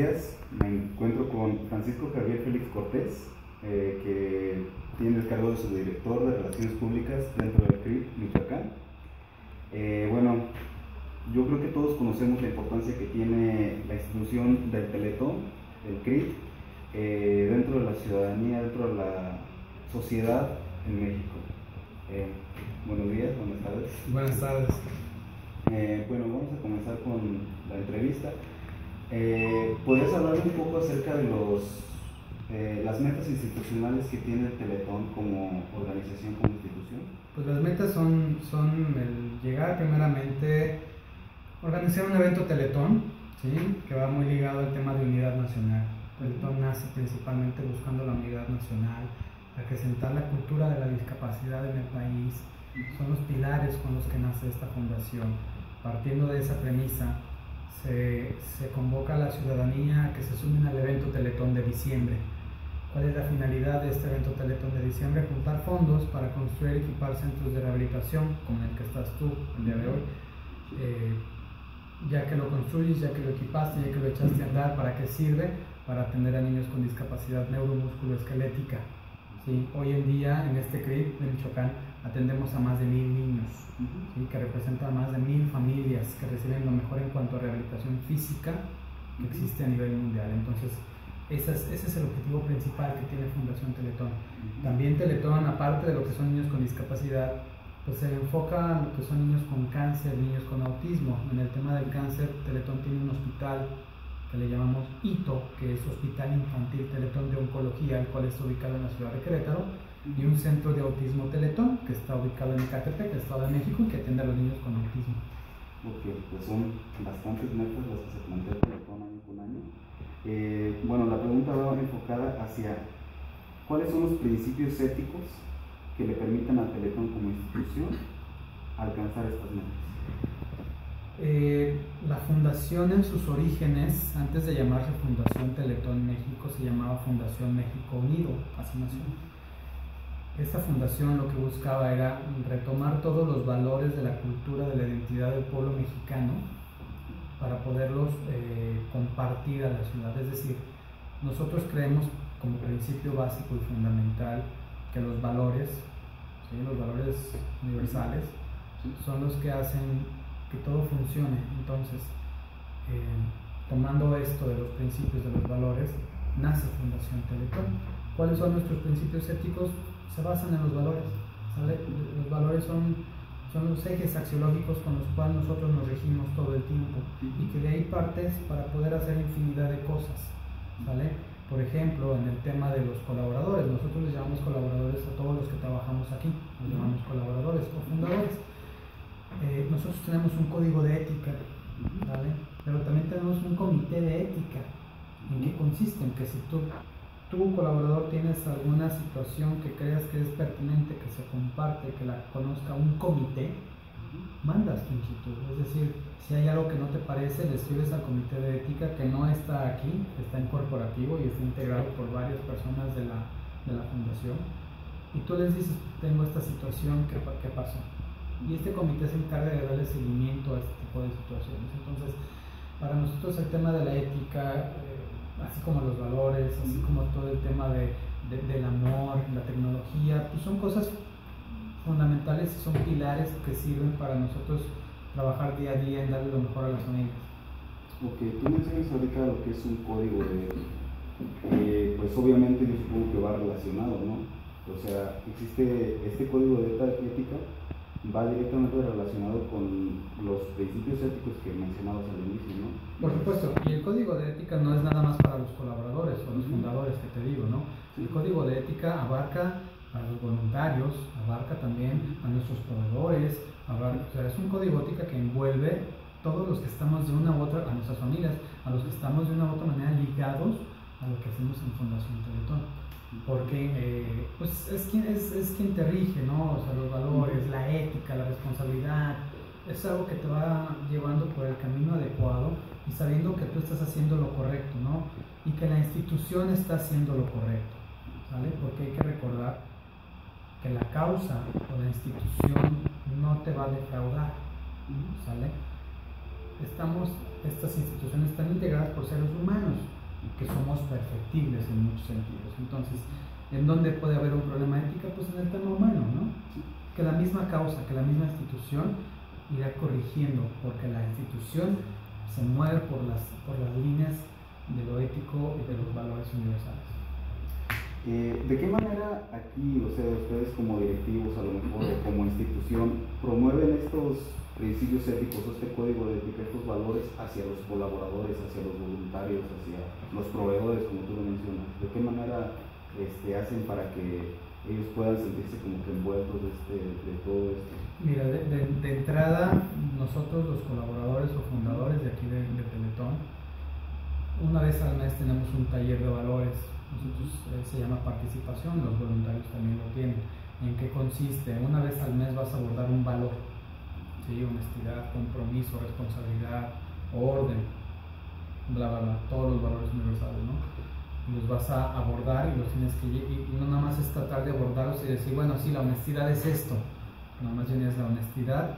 días. Me encuentro con Francisco Javier Félix Cortés, que tiene el cargo de subdirector de Relaciones Públicas dentro del CRIP Michoacán. Bueno, yo creo que todos conocemos la importancia que tiene la institución del Teletón, el CRIP, dentro de la ciudadanía, dentro de la sociedad en México. Buenos días, buenas tardes. Buenas tardes. Bueno, vamos a comenzar con la entrevista. ¿Podrías hablar un poco acerca de las metas institucionales que tiene el Teletón como organización, como institución? Pues las metas son el llegar primeramente, organizar un evento Teletón, ¿sí? Que va muy ligado al tema de unidad nacional. Teletón nace principalmente buscando la unidad nacional, acrecentar la cultura de la discapacidad en el país. Son los pilares con los que nace esta fundación. Partiendo de esa premisa, se convoca a la ciudadanía a que se sumen al evento Teletón de diciembre. ¿Cuál es la finalidad de este evento Teletón de diciembre? Juntar fondos para construir y equipar centros de rehabilitación, como el que estás tú el día de hoy. Ya que lo construyes, ya que lo equipaste, ya que lo echaste a andar, ¿para qué sirve? Para atender a niños con discapacidad neuromusculoesquelética. ¿Sí? Hoy en día, en este CRIP de Michoacán, atendemos a más de 1000 niños, ¿sí? Que representan más de 1000 familias que reciben lo mejor en cuanto a rehabilitación física que existe a nivel mundial. Entonces, ese es el objetivo principal que tiene Fundación Teletón. También Teletón, aparte de lo que son niños con discapacidad, pues se enfoca en lo que son niños con cáncer, niños con autismo. En el tema del cáncer, Teletón tiene un hospital que le llamamos HITO, que es Hospital Infantil Teletón de Oncología, el cual está ubicado en la ciudad de Querétaro, y un centro de autismo Teletón, que está ubicado en Ecatepec, Estado de México, y que atiende a los niños con autismo. Ok, pues son bastantes metas las que se plantea el Teletón año con año. Bueno, la pregunta va enfocada hacia ¿cuáles son los principios éticos que le permitan al Teletón como institución alcanzar estas metas? La fundación en sus orígenes, antes de llamarse Fundación Teletón México, se llamaba Fundación México Unido, así nació. Esta fundación lo que buscaba era retomar todos los valores de la cultura, de la identidad del pueblo mexicano, para poderlos compartir a la ciudad. Es decir, nosotros creemos como principio básico y fundamental que los valores, ¿sí? Los valores universales, son los que hacen que todo funcione. Entonces, tomando esto de los principios, de los valores, nace Fundación Teletón. ¿Cuáles son nuestros principios éticos? Se basan en los valores, ¿sale? Los valores son los ejes axiológicos con los cuales nosotros nos regimos todo el tiempo, y que de ahí partes para poder hacer infinidad de cosas, ¿vale? Por ejemplo, en el tema de los colaboradores, nosotros les llamamos colaboradores a todos los que trabajamos aquí, los llamamos colaboradores o fundadores. Nosotros tenemos un código de ética, ¿vale? Pero también tenemos un comité de ética. ¿En qué consiste? En que si tú colaborador tienes alguna situación que creas que es pertinente, que se comparte, que la conozca un comité, mandas tu inquietud. Es decir, si hay algo que no te parece, le escribes al comité de ética, que no está aquí, está en corporativo y está integrado por varias personas de la fundación, y tú les dices: tengo esta situación, ¿qué pasó? Y este comité se encarga de darle seguimiento a este tipo de situaciones. Entonces, para nosotros el tema de la ética, así como los valores, así como todo el tema del amor, la tecnología, pues son cosas fundamentales y son pilares que sirven para nosotros trabajar día a día en darle lo mejor a las familias. Ok, tú mencionas ahorita lo que es un código de ética. Pues obviamente yo supongo que va relacionado, ¿no? O sea, existe este código de ética, va directamente relacionado con los principios éticos que mencionabas al inicio, ¿no? Por supuesto, y el código de ética no es nada más para los colaboradores o los fundadores, que te digo, ¿no? El código de ética abarca a los voluntarios, abarca también a nuestros proveedores, o sea, es un código de ética que envuelve todos los que estamos de una u otra, a nuestras familias, a los que estamos de una u otra manera ligados a lo que hacemos en Fundación Teletón. Porque pues es quien te rige, ¿no? O sea, los valores, la ética, la responsabilidad, es algo que te va llevando por el camino adecuado y sabiendo que tú estás haciendo lo correcto, ¿no? Y que la institución está haciendo lo correcto, ¿vale? Porque hay que recordar que la causa o la institución no te va a defraudar, ¿sale? Estamos estas instituciones están integradas por seres humanos, que somos perfectibles en muchos sentidos. Entonces, ¿en dónde puede haber un problema ético? Pues en el tema humano, ¿no? Que la misma causa, que la misma institución irá corrigiendo, porque la institución se mueve por las líneas de lo ético y de los valores universales. ¿De qué manera aquí, o sea, ustedes como directivos, a lo mejor, o como institución, promueven estos principios éticos, este código de ética, estos valores hacia los colaboradores, hacia los voluntarios, hacia los proveedores, como tú lo mencionas? ¿De qué manera hacen para que ellos puedan sentirse como que envueltos de todo esto? Mira, de entrada, nosotros los colaboradores o fundadores de aquí de Teletón, una vez al mes tenemos un taller de valores. Nosotros se llama participación, los voluntarios también lo tienen. ¿En qué consiste? Una vez al mes vas a abordar un valor, ¿sí? Honestidad, compromiso, responsabilidad, orden, bla bla bla, todos los valores universales, ¿no? Y los vas a abordar y los tienes que, y no nada más es tratar de abordarlos y decir, bueno, sí, la honestidad es esto. No, más bien es la honestidad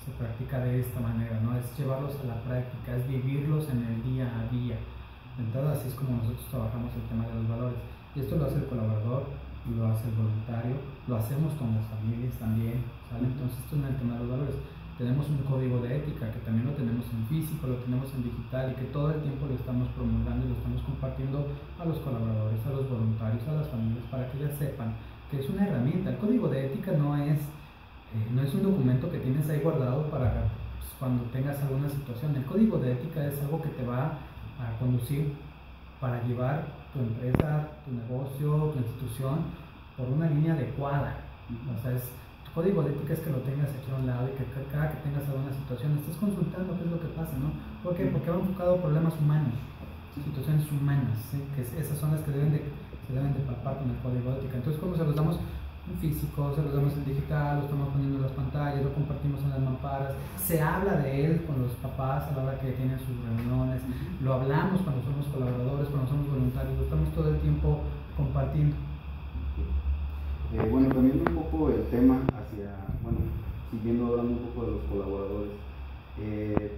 se practica de esta manera, ¿no? Es llevarlos a la práctica, es vivirlos en el día a día. Entonces, así es como nosotros trabajamos el tema de los valores. Y esto lo hace el colaborador, lo hace el voluntario, lo hacemos con las familias también, ¿sale? Entonces, esto es el tema de los valores. Tenemos un código de ética que también lo tenemos en físico, lo tenemos en digital y que todo el tiempo lo estamos promulgando y lo estamos compartiendo a los colaboradores, a los voluntarios, a las familias, para que ya sepan que es una herramienta. El código de ética no es un documento que tienes ahí guardado para pues, cuando tengas alguna situación. El código de ética es algo que te va a conducir para llevar tu empresa, tu negocio, tu institución por una línea adecuada. O sea, tu código de ética es que lo tengas aquí a un lado y que cada que tengas alguna situación estés consultando qué es lo que pasa, ¿no? ¿Por qué? Porque va enfocado a problemas humanos, situaciones humanas, ¿sí? Que esas son las que se deben de palpar con el código de ética. Entonces, ¿cómo se los damos? En físico, se los damos en digital, lo estamos poniendo en las pantallas, lo compartimos en las mamparas, se habla de él con los papás a la hora que tienen sus reuniones, lo hablamos cuando somos colaboradores, cuando somos voluntarios, lo estamos todo el tiempo compartiendo. Bueno, cambiando un poco el tema siguiendo hablando un poco de los colaboradores,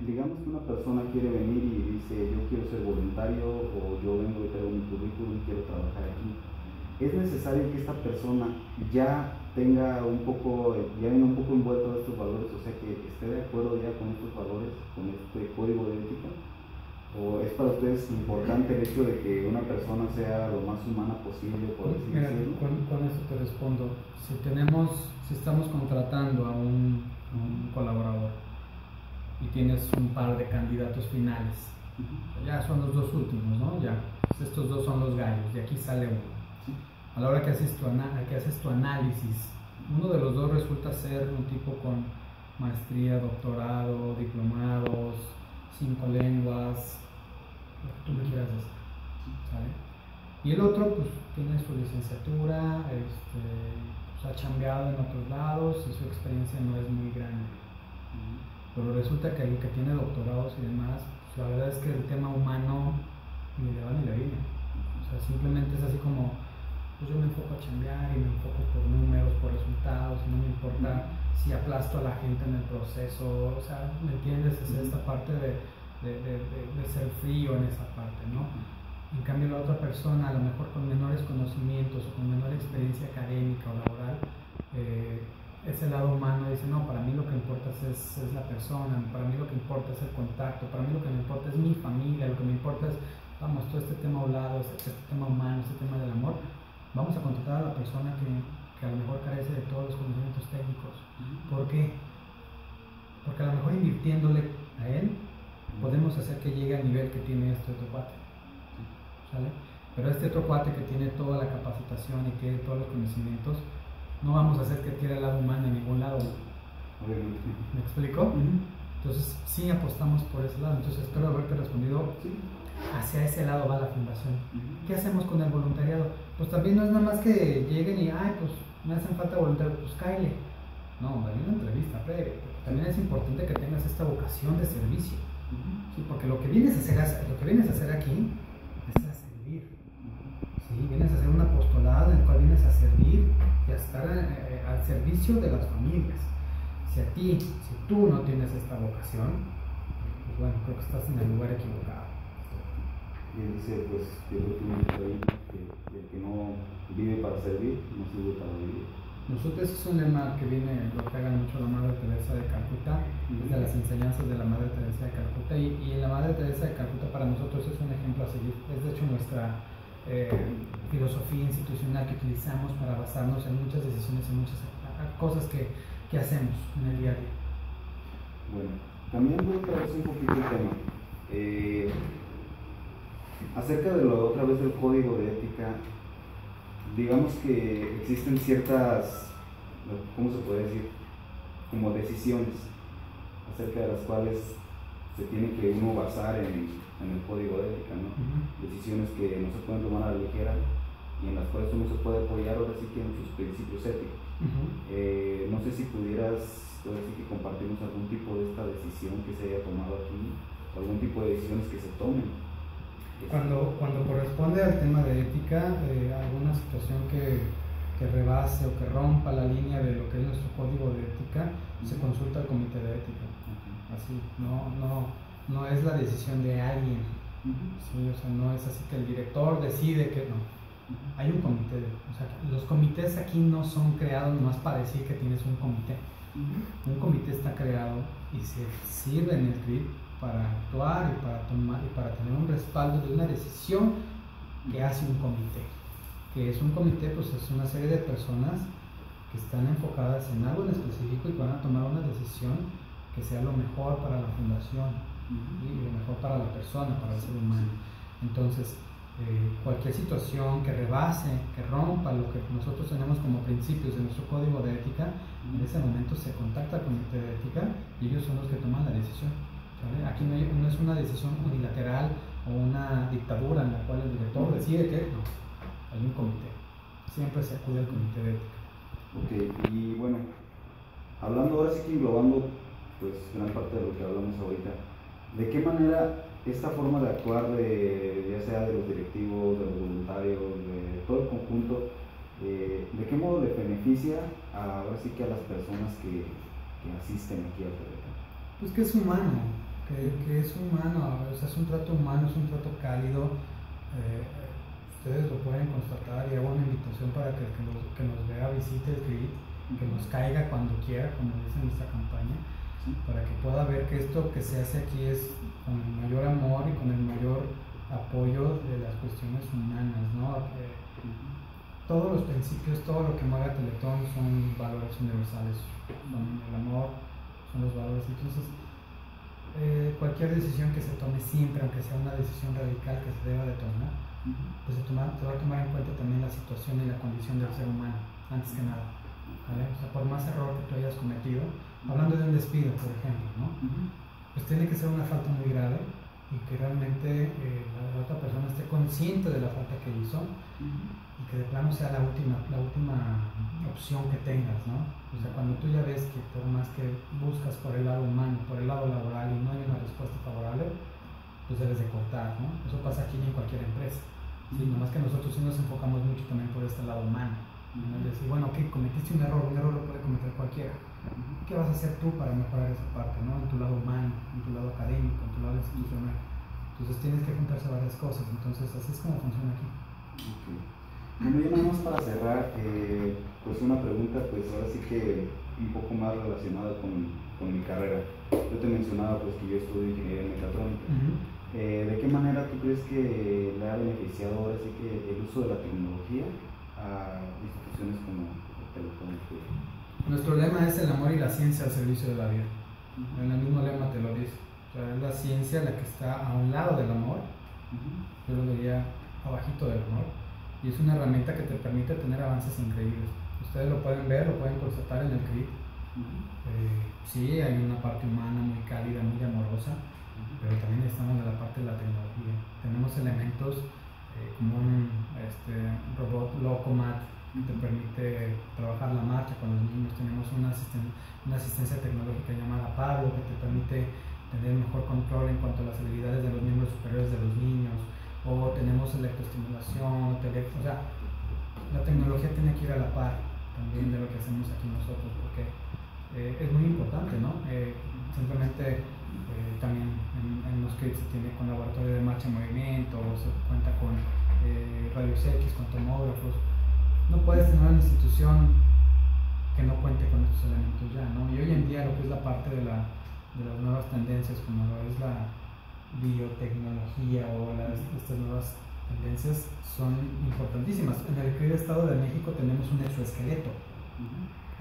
digamos que una persona quiere venir y dice, yo quiero ser voluntario, o yo vengo y traigo mi currículum, quiero trabajar aquí. Es necesario que esta persona ya venga un poco envuelto de estos valores, o sea, que esté de acuerdo ya con estos valores, con este código de ética. ¿O es para ustedes importante el hecho de que una persona sea lo más humana posible, por así decirlo? Con eso te respondo. Si estamos contratando a un colaborador y tienes un par de candidatos finales, ya son los dos últimos, ¿no? Ya, estos dos son los gallos, y aquí sale uno. A la hora que haces tu análisis, uno de los dos resulta ser un tipo con maestría, doctorado, diplomados, 5 lenguas, lo que tú me quieras decir, ¿sale? Y el otro, pues, tiene su licenciatura, ha chambeado en otros lados y su experiencia no es muy grande. Pero resulta que el que tiene doctorados y demás, pues, la verdad es que el tema humano ni le va ni le viene. O sea, simplemente es así como, pues yo me enfoco a chambear y me enfoco por números, por resultados, y no me importa si aplasto a la gente en el proceso. O sea, ¿me entiendes? Es esta parte de ser frío en esa parte, ¿no? En cambio, la otra persona, a lo mejor con menores conocimientos o con menor experiencia académica o laboral, ese lado humano dice, no, para mí lo que importa es la persona, para mí lo que importa es el contacto, para mí lo que me importa es mi familia, lo que me importa es, vamos, todo este tema hablado, este tema humano, este tema del amor. Vamos a contratar a la persona que a lo mejor carece de todos los conocimientos técnicos. ¿Por qué? Porque a lo mejor invirtiéndole a él, podemos hacer que llegue al nivel que tiene este otro cuate, ¿sale? Pero este otro cuate que tiene toda la capacitación y tiene todos los conocimientos, no vamos a hacer que tire el lado humano en ningún lado. ¿Me explico? Entonces, sí apostamos por ese lado. Entonces, espero haberte respondido. Hacia ese lado va la fundación. ¿Qué hacemos con el voluntariado? Pues también no es nada más que lleguen y, pues me hacen falta voluntarios, pues cáele. No, hay una entrevista previa. También es importante que tengas esta vocación de servicio. Sí, porque lo que vienes a hacer aquí es a servir. Sí, vienes a hacer un apostolado en el cual vienes a servir y a estar al servicio de las familias. Si tú no tienes esta vocación, pues bueno, creo que estás en el lugar equivocado. Y él dice, pues yo creo que un dicho ahí, que el que no vive para servir, no sirve para vivir. Nosotros es un lema que viene, lo pega mucho la Madre Teresa de Calcuta, es de las enseñanzas de la Madre Teresa de Calcuta, y la Madre Teresa de Calcuta para nosotros es un ejemplo a seguir. Es de hecho nuestra filosofía institucional que utilizamos para basarnos en muchas decisiones y muchas cosas que hacemos en el día a día. Bueno, cambiando otra vez un poquito el tema, acerca de lo otra vez del código de ética, digamos que existen ciertas, ¿cómo se puede decir? Como decisiones acerca de las cuales se tiene que uno basar en el código de ética, ¿no? Decisiones que no se pueden tomar a la ligera y en las cuales uno se puede apoyar ahora sí que en sus principios éticos. No sé si pudieras ahora sí que compartirnos algún tipo de esta decisión que se haya tomado aquí, o algún tipo de decisiones que se tomen. Cuando corresponde al tema de ética, alguna situación que rebase o que rompa la línea de lo que es nuestro código de ética, se consulta al comité de ética. Así, no es la decisión de alguien. ¿Sí? O sea, no es así que el director decide que no. Hay un comité. O sea, los comités aquí no son creados más para decir que tienes un comité. Un comité está creado y se sirve en el CRIP para actuar y para tomar y para tener un respaldo de una decisión que hace un comité. Que es un comité, pues es una serie de personas que están enfocadas en algo en específico y que van a tomar una decisión que sea lo mejor para la fundación y lo mejor para la persona, para el ser humano. Entonces, cualquier situación que rebase, que rompa lo que nosotros tenemos como principios de nuestro código de ética, en ese momento se contacta al comité de ética y ellos son los que toman la decisión. ¿Vale? Aquí no es una decisión unilateral o una dictadura en la cual el director decide que no, hay un comité. Siempre se acude al comité de ética. Ok, y bueno, hablando ahora sí que englobando pues gran parte de lo que hablamos ahorita, ¿de qué manera esta forma de actuar ya sea de los directivos, de los voluntarios, de todo el conjunto, de qué modo le beneficia ahora sí que a las personas que asisten aquí al proyecto? Pues que es humano, que es humano, o sea, es un trato humano, es un trato cálido. Ustedes lo pueden constatar y hago una invitación para que nos vea visite el CRIT, que nos caiga cuando quiera, como dice nuestra campaña, para que pueda ver que esto que se hace aquí es con el mayor amor y con el mayor apoyo de las cuestiones humanas, ¿no? Todos los principios, todo lo que mueve a Teletón son valores universales, son el amor, son los valores. Entonces, cualquier decisión que se tome siempre, aunque sea una decisión radical que se deba de tomar, pues se va a tomar en cuenta también la situación y la condición del ser humano, antes que nada. ¿Vale? O sea, por más error que tú hayas cometido, hablando de un despido, por ejemplo, ¿no? Pues tiene que ser una falta muy grave y que realmente la otra persona esté consciente de la falta que hizo y que de plano sea la última opción que tengas, ¿no? O sea, cuando tú ya ves que por más que buscas por el lado humano, por el lado laboral y no hay una respuesta favorable, pues debes de cortar, ¿no? Eso pasa aquí y en cualquier empresa. Sí, nomás que nosotros sí nos enfocamos mucho también por este lado humano. Es decir, bueno, ok, cometiste un error lo puede cometer cualquiera. ¿Qué vas a hacer tú para mejorar esa parte, ¿no? En tu lado humano, en tu lado académico, en tu lado institucional. Entonces tienes que juntarse varias cosas, entonces así es como funciona aquí. Okay. Bueno, ya nada más para cerrar, pues una pregunta, pues ahora sí que un poco más relacionada con mi carrera. Yo te mencionaba pues que yo estudio ingeniería mecatrónica. ¿De qué manera tú crees que le ha beneficiado ahora sí que el uso de la tecnología a instituciones como Teletón? Nuestro lema es el amor y la ciencia al servicio de la vida. En el mismo lema te lo dice. O sea, es la ciencia la que está a un lado del amor, yo lo diría abajito del amor, y es una herramienta que te permite tener avances increíbles. Ustedes lo pueden ver, lo pueden constatar en el CRIT. Sí, hay una parte humana muy cálida, muy amorosa, pero también estamos en la parte de la tecnología. Tenemos elementos como un robot Locomat que te permite trabajar la marcha con los niños. Tenemos una asistencia tecnológica llamada Pablo que te permite tener mejor control en cuanto a las habilidades de los miembros superiores de los niños. O tenemos electroestimulación, o sea, la tecnología tiene que ir a la par también de lo que hacemos aquí nosotros, porque es muy importante, ¿no? Simplemente También en los CRIT se tiene con laboratorio de marcha y movimiento, o se cuenta con rayos X, con tomógrafos. No puedes tener una institución que no cuente con estos elementos ya, ¿no? Y hoy en día lo que es la parte de las nuevas tendencias, como lo es la biotecnología o estas nuevas tendencias, son importantísimas. En el CRIT Estado de México tenemos un exoesqueleto.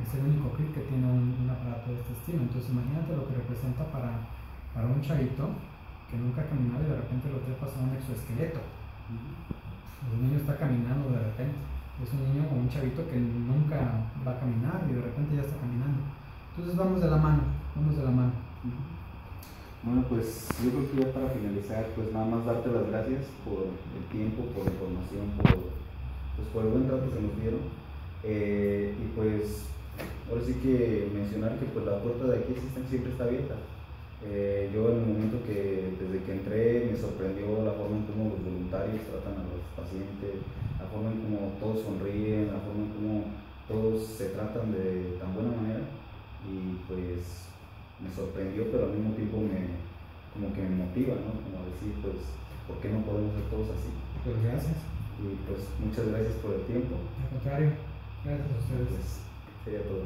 Es el único CRIT que tiene un aparato de este estilo. Entonces imagínate lo que representa para un chavito que nunca ha caminado y de repente lo trepas a un exoesqueleto. El niño está caminando de repente. Es un niño o un chavito que nunca va a caminar y de repente ya está caminando. Entonces vamos de la mano, vamos de la mano. Bueno, pues yo creo que ya para finalizar, pues nada más darte las gracias por el tiempo, por la información, por el buen trato que nos dieron. Y pues ahora sí que mencionar que pues la puerta de aquí siempre está abierta. Yo en el momento desde que entré me sorprendió la forma en cómo los voluntarios tratan a los pacientes, la forma en cómo todos sonríen, la forma en cómo todos se tratan de tan buena manera, y pues me sorprendió, pero al mismo tiempo como que me motiva, ¿no? Como decir, pues, ¿por qué no podemos ser todos así? Pues gracias. Y pues muchas gracias por el tiempo. Al contrario, gracias a ustedes. Pues, sería todo.